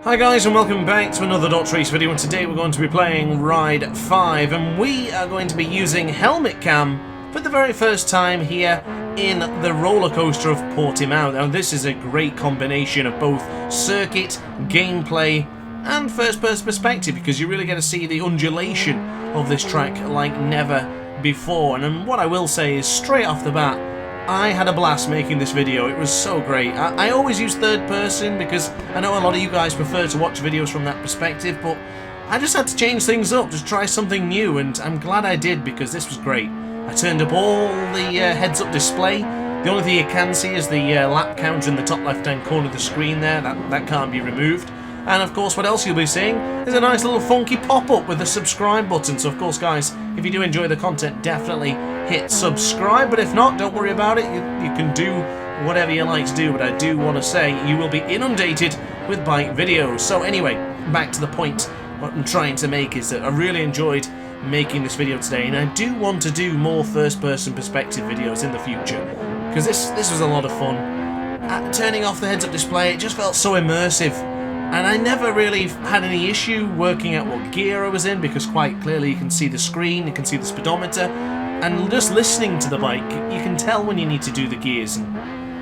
Hi guys and welcome back to another DrAce video, and today we're going to be playing Ride 5 and we are going to be using helmet cam for the very first time here in the roller coaster of Portimao. Now this is a great combination of both circuit, gameplay and first person perspective, because you really get to see the undulation of this track like never before. And what I will say is, straight off the bat, I had a blast making this video. It was so great. I always use third person because I know a lot of you guys prefer to watch videos from that perspective, but I just had to change things up, just try something new, and I'm glad I did because this was great. I turned up all the heads-up display. The only thing you can see is the lap counter in the top left-hand corner of the screen there. That can't be removed. And of course, what else you'll be seeing is a nice little funky pop-up with the subscribe button. So of course, guys, if you do enjoy the content, definitely hit subscribe. But if not, don't worry about it. You can do whatever you like to do. But I do want to say you will be inundated with bike videos. So anyway, back to the point. What I'm trying to make is that I really enjoyed making this video today, and I do want to do more first-person perspective videos in the future, because this was a lot of fun. Turning off the heads-up display, it just felt so immersive. And I never really had any issue working out what gear I was in, because quite clearly you can see the screen, you can see the speedometer, and just listening to the bike, you can tell when you need to do the gears. And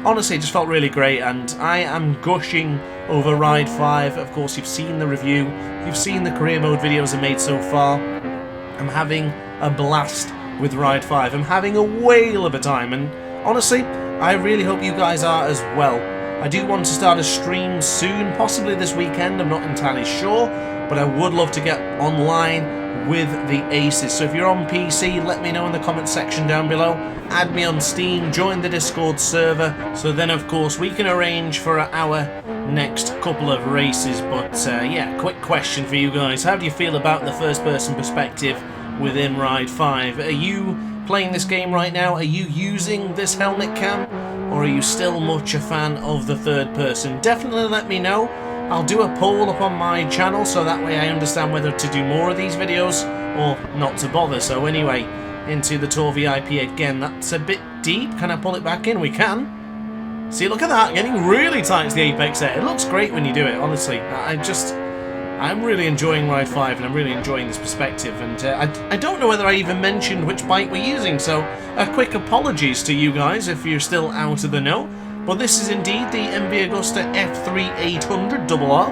honestly, it just felt really great, and I am gushing over Ride 5. Of course, you've seen the review, you've seen the career mode videos I made so far. I'm having a blast with Ride 5. I'm having a whale of a time, and honestly, I really hope you guys are as well. I do want to start a stream soon, possibly this weekend, I'm not entirely sure, but I would love to get online with the aces. So if you're on PC, let me know in the comment section down below, add me on Steam, join the Discord server, so then of course we can arrange for our next couple of races. But yeah, quick question for you guys, how do you feel about the first person perspective within Ride 5? Are you playing this game right now? Are you using this helmet cam? Or are you still much a fan of the third person? Definitely let me know. I'll do a poll up on my channel so that way I understand whether to do more of these videos or not to bother. So anyway, into the Tour VIP again. That's a bit deep. Can I pull it back in? We can. See, look at that. Getting really tight to the apex there. It looks great when you do it, honestly. I'm really enjoying Ride 5 and I'm really enjoying this perspective, and I don't know whether I even mentioned which bike we're using, so a quick apologies to you guys if you're still out of the know, but this is indeed the MV Agusta F3 800RR,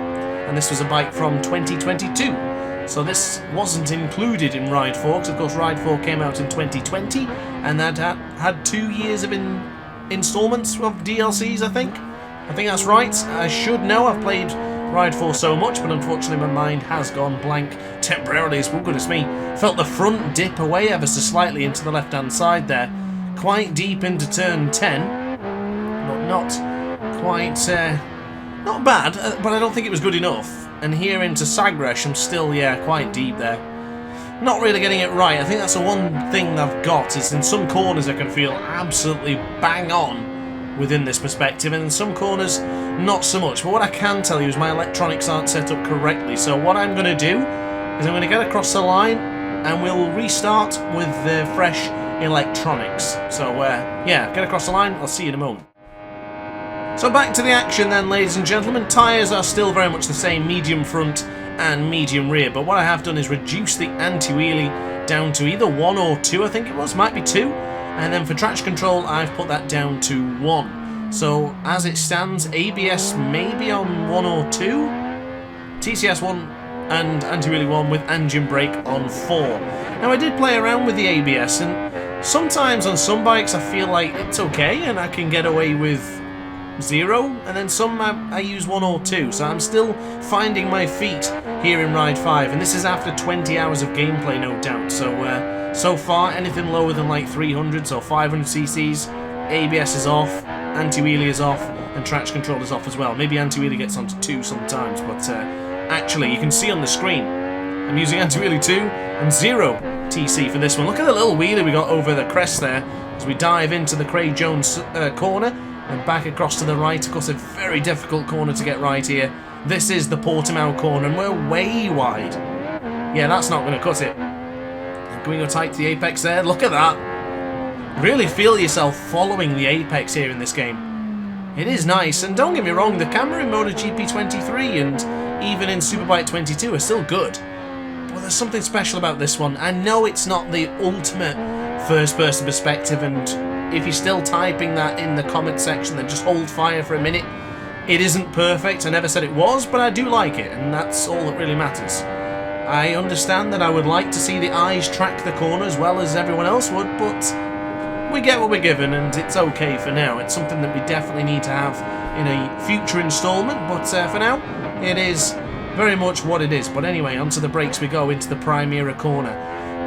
and this was a bike from 2022, so this wasn't included in Ride 4, because of course Ride 4 came out in 2020, and that had 2 years of installments of DLCs, I think that's right. I should know, I've played Ride 4 so much, but unfortunately my mind has gone blank temporarily. Oh goodness me, felt the front dip away ever so slightly into the left hand side there, quite deep into turn 10, but not quite, not bad, but I don't think it was good enough. And here into Sagres, I'm still, yeah, quite deep there. Not really getting it right. I think that's the one thing I've got, is in some corners I can feel absolutely bang on within this perspective, and in some corners not so much. But what I can tell you is my electronics aren't set up correctly, so what I'm going to do is I'm going to get across the line and we'll restart with the fresh electronics. So yeah, get across the line, I'll see you in a moment. So back to the action then, ladies and gentlemen. Tyres are still very much the same, medium front and medium rear, but what I have done is reduce the anti-wheelie down to either 1 or 2, I think it was, might be 2. And then for traction control, I've put that down to 1. So as it stands, ABS maybe on 1 or 2, TCS 1 and anti-wheelie 1 with engine brake on 4. Now I did play around with the ABS, and sometimes on some bikes I feel like it's okay and I can get away with 0, and then some I use 1 or 2. So I'm still finding my feet here in Ride 5, and this is after 20 hours of gameplay, no doubt. So far, anything lower than like 300, so 500 cc's, ABS is off, anti-wheelie is off, and traction control is off as well. Maybe anti-wheelie gets onto 2 sometimes, but actually, you can see on the screen, I'm using anti-wheelie 2 and 0 TC for this one. Look at the little wheelie we got over the crest there as we dive into the Craig Jones corner and back across to the right. Of course, a very difficult corner to get right here. This is the Portimao corner, and we're way wide. Yeah, that's not going to cut it. Can we go tight to the apex there? Look at that. Really feel yourself following the apex here in this game. It is nice, and don't get me wrong, the camera in MotoGP 23 and even in Superbike 22, are still good. But there's something special about this one. I know it's not the ultimate first-person perspective, and if you're still typing that in the comment section, then just hold fire for a minute. It isn't perfect, I never said it was, but I do like it, and that's all that really matters. I understand that I would like to see the eyes track the corner as well as everyone else would, but we get what we're given, and it's okay for now. It's something that we definitely need to have in a future installment, but for now, it is very much what it is. But anyway, onto the brakes we go, into the Primera corner.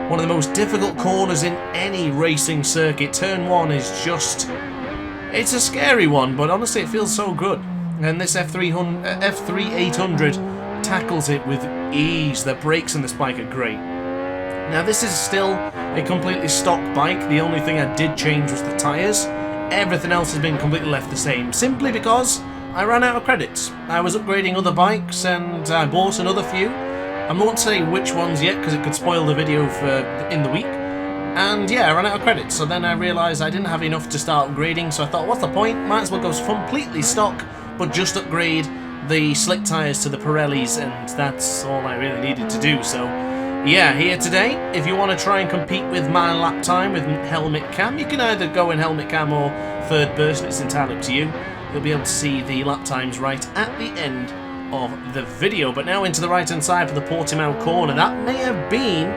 One of the most difficult corners in any racing circuit. Turn 1 is just... it's a scary one, but honestly it feels so good. And this F3800 tackles it with ease. The brakes on this bike are great. Now this is still a completely stock bike. The only thing I did change was the tyres. Everything else has been completely left the same, simply because I ran out of credits. I was upgrading other bikes and I bought another few. I won't say which ones yet because it could spoil the video for in the week. And yeah, I ran out of credits, so then I realised I didn't have enough to start upgrading, so I thought, what's the point? Might as well go completely stock, but just upgrade the slick tyres to the Pirellis, and that's all I really needed to do. So yeah, here today, if you want to try and compete with my lap time with helmet cam, you can either go in helmet cam or third person, it's entirely up to you. You'll be able to see the lap times right at the end of the video. But now into the right hand side for the Portimao corner. That may have been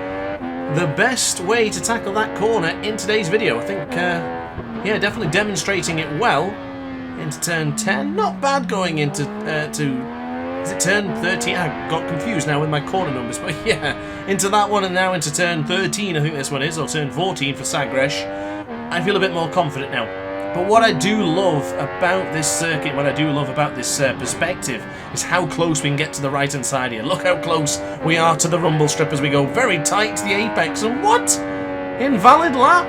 the best way to tackle that corner in today's video. I think, yeah, definitely demonstrating it well. Into turn 10, not bad going into, is it turn 13? I got confused now with my corner numbers, but yeah, into that one and now into turn 13, I think this one is, or turn 14 for Sagres. I feel a bit more confident now. But what I do love about this circuit, what I do love about this perspective, is how close we can get to the right hand side here. Look how close we are to the rumble strip as we go very tight to the apex. And what? Invalid lap?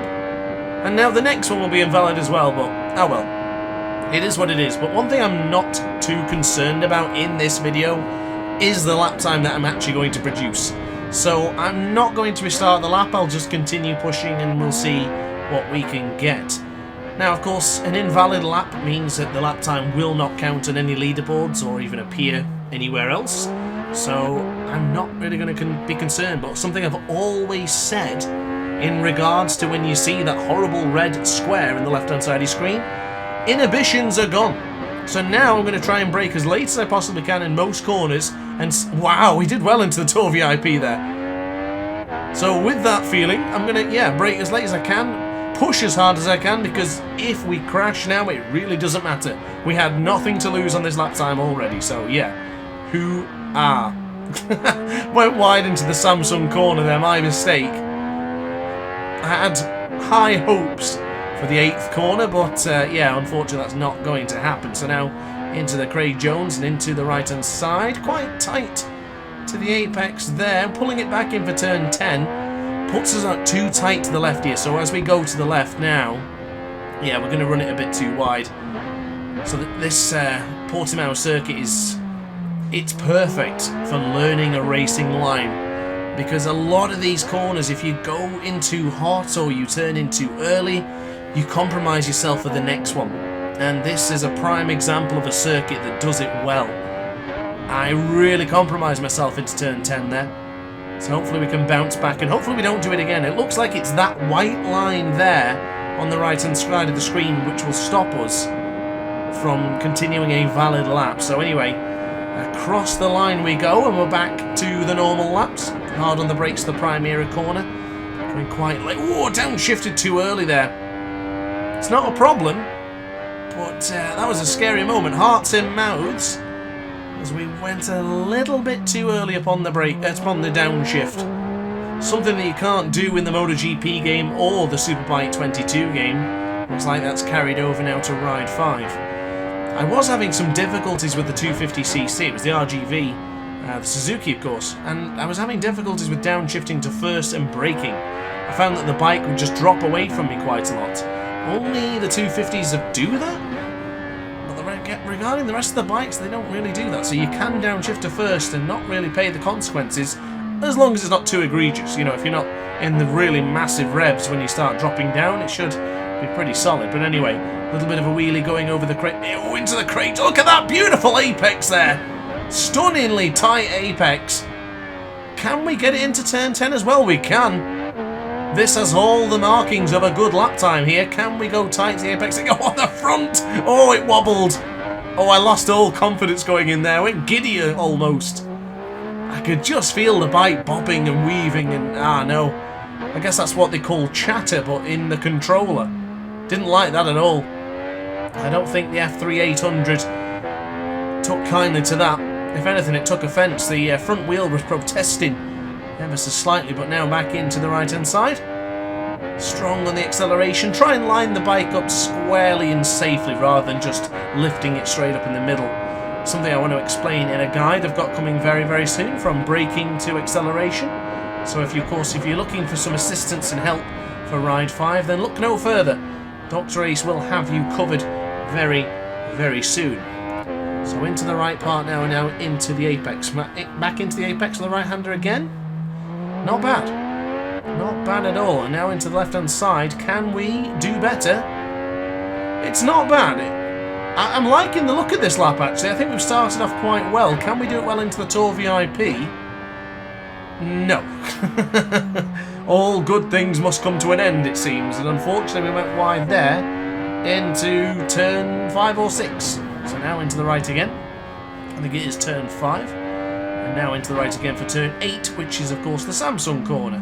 And now the next one will be invalid as well, but oh well. It is what it is. But one thing I'm not too concerned about in this video is the lap time that I'm actually going to produce. So I'm not going to restart the lap, I'll just continue pushing and we'll see what we can get. Now, of course, an invalid lap means that the lap time will not count on any leaderboards or even appear anywhere else. So I'm not really going to be concerned, but something I've always said in regards to when you see that horrible red square in the left-hand side of your screen, inhibitions are gone. So now I'm going to try and brake as late as I possibly can in most corners, and wow, we did well into the Tour VIP there. So with that feeling, I'm going to, yeah, brake as late as I can, push as hard as I can, because if we crash now, it really doesn't matter. We had nothing to lose on this lap time already, so yeah. Hoo-ah. Went wide into the Samsung corner there, my mistake. I had high hopes for the 8th corner, but yeah, unfortunately that's not going to happen. So now into the Craig Jones and into the right hand side, quite tight to the apex there, pulling it back in for turn 10, puts us up too tight to the left here. So as we go to the left now, yeah, we're going to run it a bit too wide. So this Portimao circuit it's perfect for learning a racing line. Because a lot of these corners, if you go in too hot or you turn in too early, you compromise yourself for the next one. And this is a prime example of a circuit that does it well. I really compromised myself into turn 10 there. So hopefully we can bounce back and hopefully we don't do it again. It looks like it's that white line there on the right hand side of the screen which will stop us from continuing a valid lap. So anyway, across the line we go and we're back to the normal laps. Hard on the brakes to the Primera corner. Going quite late. Oh, downshifted too early there. It's not a problem, but that was a scary moment. Hearts in mouths as we went a little bit too early upon the upon the downshift. Something that you can't do in the MotoGP game or the Superbike 22 game. Looks like that's carried over now to Ride 5. I was having some difficulties with the 250cc. It was the RGV, the Suzuki, of course, and I was having difficulties with downshifting to first and braking. I found that the bike would just drop away from me quite a lot. Only the 250s do that, but regarding the rest of the bikes, they don't really do that. So you can downshift to first and not really pay the consequences, as long as it's not too egregious. You know, if you're not in the really massive revs when you start dropping down, it should be pretty solid. But anyway, a little bit of a wheelie going over the crate, into the crate. Look at that beautiful apex there. Stunningly tight apex. Can we get it into turn 10 as well? We can. This has all the markings of a good lap time here. Can we go tight to the apex and go on the front? Oh, it wobbled. Oh, I lost all confidence going in there. I went giddy almost. I could just feel the bike bobbing and weaving and... no. I guess that's what they call chatter, but in the controller. Didn't like that at all. I don't think the F3 800 took kindly to that. If anything, it took offence. The front wheel was protesting ever so slightly, but now back into the right-hand side. Strong on the acceleration. Try and line the bike up squarely and safely rather than just lifting it straight up in the middle. Something I want to explain in a guide I've got coming very, very soon, from braking to acceleration. So if you're looking for some assistance and help for Ride 5, then look no further. DrAce will have you covered very, very soon. So into the right part now, and now into the apex. Back into the apex with the right-hander again. Not bad. Not bad at all. And now into the left-hand side. Can we do better? It's not bad. I'm liking the look of this lap, actually. I think we've started off quite well. Can we do it well into the Tour VIP? No. All good things must come to an end, it seems. And unfortunately, we went wide there into turn 5 or 6. So now into the right again. I think it is turn 5. And now into the right again for turn 8, which is, of course, the Samsung corner.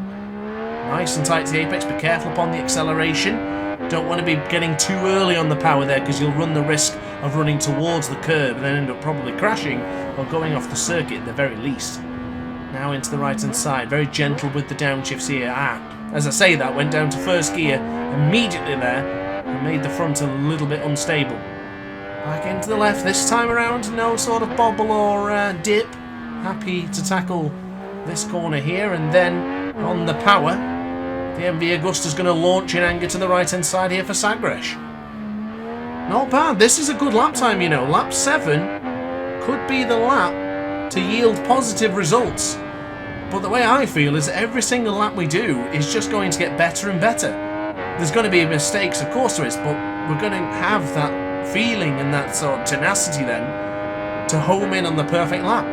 Nice and tight to the apex. Be careful upon the acceleration. Don't want to be getting too early on the power there, because you'll run the risk of running towards the curb and then end up probably crashing or going off the circuit at the very least. Now into the right-hand side. Very gentle with the downshifts here. As I say that, went down to first gear immediately there and made the front a little bit unstable. Back into the left this time around. No sort of bobble or dip. Happy to tackle this corner here. And then on the power, the MV Agusta's going to launch in anger to the right-hand side here for Sagres. Not bad. This is a good lap time, you know. Lap 7 could be the lap to yield positive results. But the way I feel is that every single lap we do is just going to get better and better. There's going to be mistakes, of course there is, but we're going to have that feeling and that sort of tenacity then to home in on the perfect lap.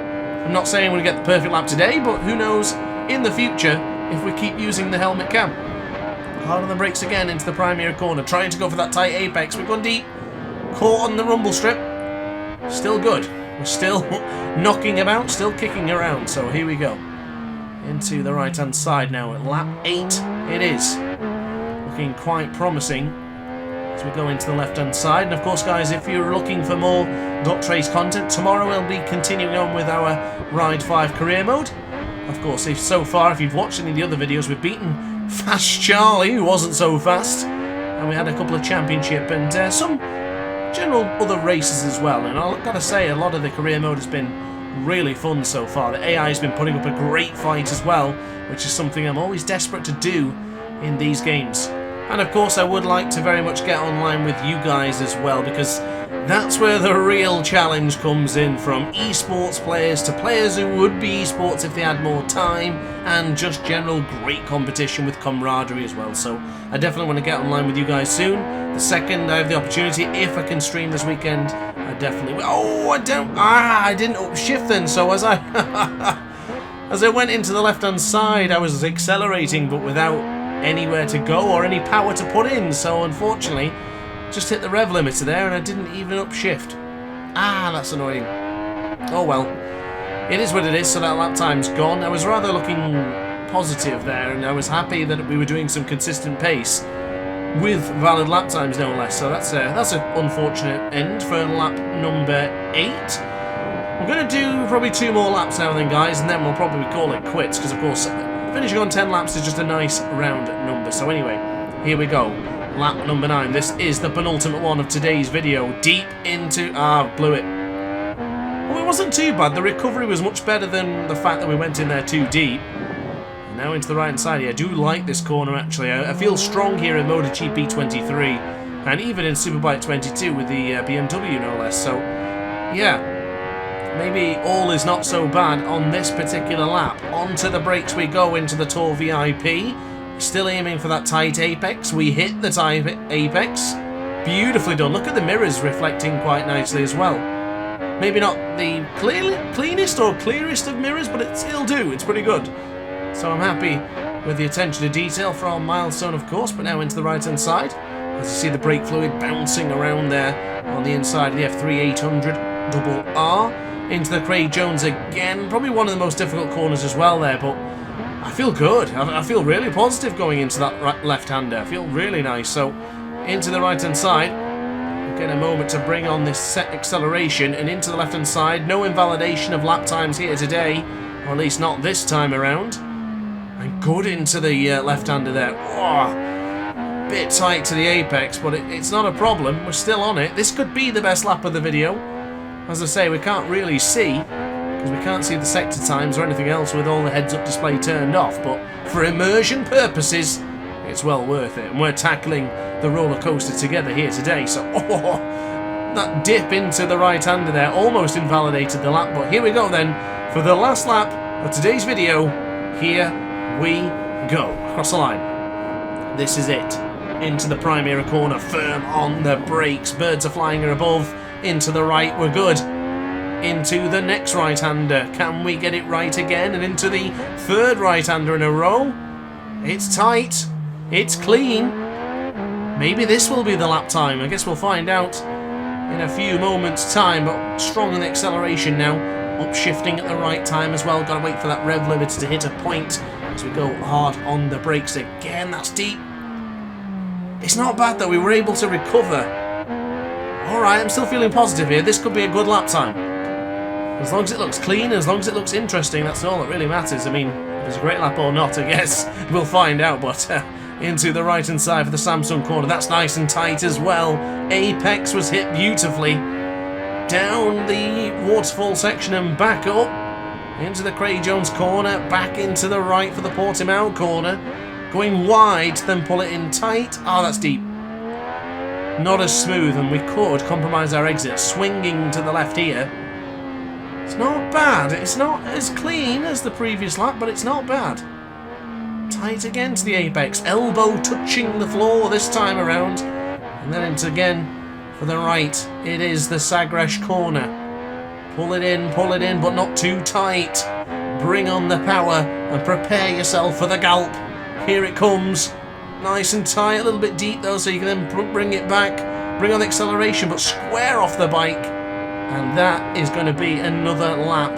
I'm not saying we're going to get the perfect lap today, but who knows in the future if we keep using the helmet cam. Hard on the brakes again into the primary corner, trying to go for that tight apex. We've gone deep, caught on the rumble strip. Still good. We're still knocking about, still kicking around. So here we go. Into the right-hand side now at lap 8 it is. Looking quite promising as we go into the left-hand side. And of course, guys, if you're looking for more DrAce content, tomorrow we'll be continuing on with our Ride 5 career mode. Of course, if you've watched any of the other videos, we've beaten Fast Charlie, who wasn't so fast. And we had a couple of championship and some general other races as well. And I've got to say, a lot of the career mode has been really fun so far. The AI has been putting up a great fight as well, which is something I'm always desperate to do in these games. And of course I would like to very much get online with you guys as well, because that's where the real challenge comes in, from esports players to players who would be esports if they had more time, and just general great competition with camaraderie as well. So I definitely want to get online with you guys soon. The second I have the opportunity, if I can stream this weekend, I definitely will. Oh, I didn't upshift then, so as I as I went into the left-hand side, I was accelerating but without anywhere to go or any power to put in, so unfortunately just hit the rev limiter there and I didn't even upshift. That's annoying. Oh well, it is what it is. So that lap time's gone. I was rather looking positive there, and I was happy that we were doing some consistent pace with valid lap times no less. So that's an unfortunate end for lap number 8. We're going to do probably 2 more laps now then, guys, and then we'll probably call it quits, because of course finishing on 10 laps is just a nice round number. So anyway, here we go. Lap number 9. This is the penultimate one of today's video. Deep into... blew it. Well, it wasn't too bad. The recovery was much better than the fact that we went in there too deep. And now into the right-hand side here. I do like this corner, actually. I feel strong here in MotoGP 23. And even in Superbike 22 with the BMW, no less. So, yeah. Maybe all is not so bad on this particular lap. Onto the brakes we go into the Tour VIP. Still aiming for that tight apex. We hit the tight apex. Beautifully done. Look at the mirrors reflecting quite nicely as well. Maybe not the cleanest or clearest of mirrors, but it'll do. It's pretty good. So I'm happy with the attention to detail from Milestone, of course, but now into the right-hand side. As you see the brake fluid bouncing around there on the inside of the F3800 double R. Into the Craig Jones again. Probably one of the most difficult corners as well there, but I feel good. I feel really positive going into that left-hander. I feel really nice. So into the right-hand side. Get a moment to bring on this set acceleration and into the left-hand side. No invalidation of lap times here today, or at least not this time around. And good into the left-hander there. Oh, bit tight to the apex, but it's not a problem. We're still on it. This could be the best lap of the video. As I say, we can't really see, because we can't see the sector times or anything else with all the heads-up display turned off, but for immersion purposes, it's well worth it. And we're tackling the roller coaster together here today, so that dip into the right-hander there almost invalidated the lap, but here we go then for the last lap of today's video. Here we go, across the line. This is it, into the primary corner, firm on the brakes, birds are flying above, into the right, we're good. Into the next right-hander, can we get it right again? And into the third right-hander in a row. It's tight, it's clean. Maybe this will be the lap time. I guess we'll find out in a few moments' time, but strong in the acceleration now. Upshifting at the right time as well. Got to wait for that rev limiter to hit a point as we go hard on the brakes again. That's deep. It's not bad though. We were able to recover. Alright, I'm still feeling positive here. This could be a good lap time. As long as it looks clean, as long as it looks interesting, that's all that really matters. I mean, if it's a great lap or not, I guess we'll find out, but into the right-hand side for the Samsung corner. That's nice and tight as well. Apex was hit beautifully. Down the waterfall section and back up. Into the Craig Jones corner. Back into the right for the Portimao corner. Going wide, then pull it in tight. Oh, that's deep. Not as smooth, and we could compromise our exit. Swinging to the left here. It's not bad. It's not as clean as the previous lap, but it's not bad. Tight again to the apex, elbow touching the floor this time around, and then into again for the right. It is the Sagres corner. Pull it in, but not too tight. Bring on the power and prepare yourself for the gallop. Here it comes, nice and tight, a little bit deep though, so you can then bring it back, bring on the acceleration, but square off the bike, and that is going to be another lap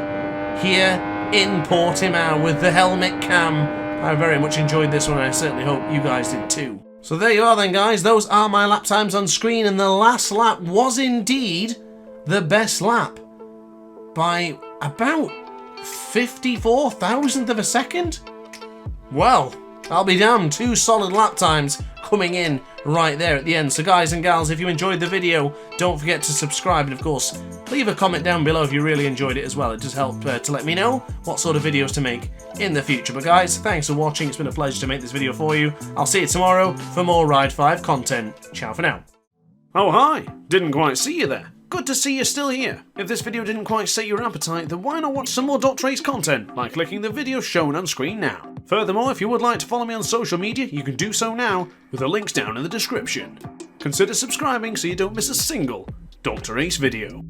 here in Portimao with the helmet cam. I very much enjoyed this one, and I certainly hope you guys did too. So there you are then, guys. Those are my lap times on screen, and the last lap was indeed the best lap by about 54 thousandth of a second. Well, I'll be damned, 2 solid lap times coming in right there at the end. So guys and gals, if you enjoyed the video, don't forget to subscribe, and of course leave a comment down below if you really enjoyed it as well. It does help to let me know what sort of videos to make in the future. But guys, thanks for watching. It's been a pleasure to make this video for you. I'll see you tomorrow for more Ride 5 content. Ciao for now. Oh hi, didn't quite see you there. Good to see you're still here. If this video didn't quite set your appetite, then why not watch some more DrAce content by clicking the video shown on screen now. Furthermore, if you would like to follow me on social media, you can do so now with the links down in the description. Consider subscribing so you don't miss a single DrAce video.